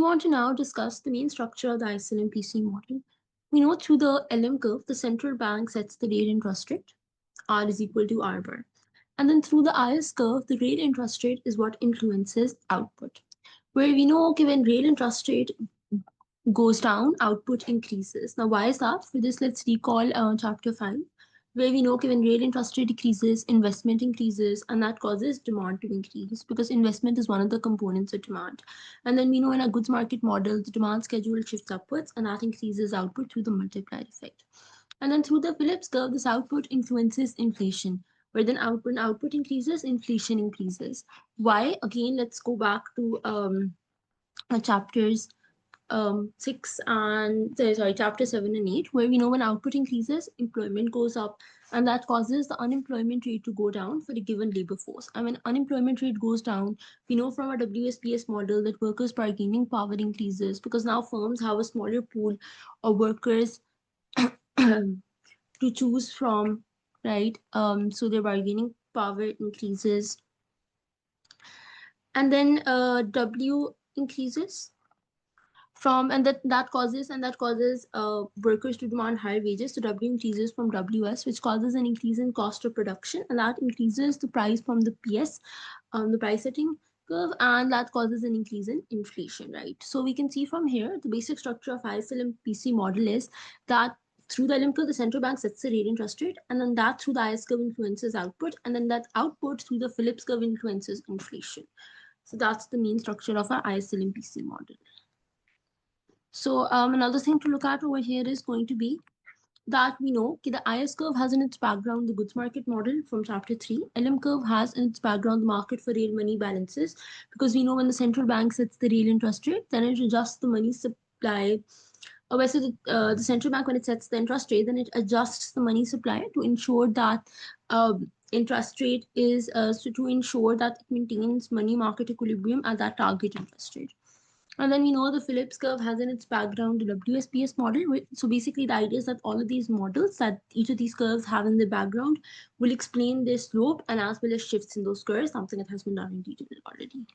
We want to now discuss the main structure of the ISLM-PC model. We know through the LM curve, the central bank sets the rate interest rate, R is equal to R bar. And then through the IS curve, the rate interest rate is what influences output. Where we know, okay, when rate interest rate goes down, output increases. Now, why is that? For this, let's recall chapter 5, where we know when real interest rate decreases, investment increases, and that causes demand to increase because investment is one of the components of demand. And then we know in a goods market model, the demand schedule shifts upwards, and that increases output through the multiplier effect. And then through the Phillips curve, this output influences inflation, where then output increases, inflation increases. Why? Again, let's go back to chapters 6 and sorry, chapter 7 and 8, where we know when output increases, employment goes up, and that causes the unemployment rate to go down for a given labor force. And when unemployment rate goes down, we know from our WSPS model that workers' bargaining power increases because now firms have a smaller pool of workers to choose from, right? So their bargaining power increases, and then W increases from, and that causes workers to demand higher wages. So W increases from WS, which causes an increase in cost of production, and that increases the price from the PS, the price setting curve, and that causes an increase in inflation, right? So we can see from here the basic structure of ISLM PC model is that through the LM curve, the central bank sets the rate interest rate, and then that through the IS curve influences output, and then that output through the Phillips curve influences inflation. So that's the main structure of our ISLM PC model. So another thing to look at over here is going to be that we know the IS curve has in its background the goods market model from chapter 3. LM curve has in its background the market for real money balances, because we know when the central bank sets the real interest rate, then it adjusts the money supply. So the central bank, when it sets the interest rate, then it adjusts the money supply to ensure that interest rate is so to ensure that it maintains money market equilibrium at that target interest rate. And then we know the Phillips curve has in its background the WSPS model. So basically the idea is that all of these models that each of these curves have in the background will explain their slope and as well as shifts in those curves, something that has been done in detail already.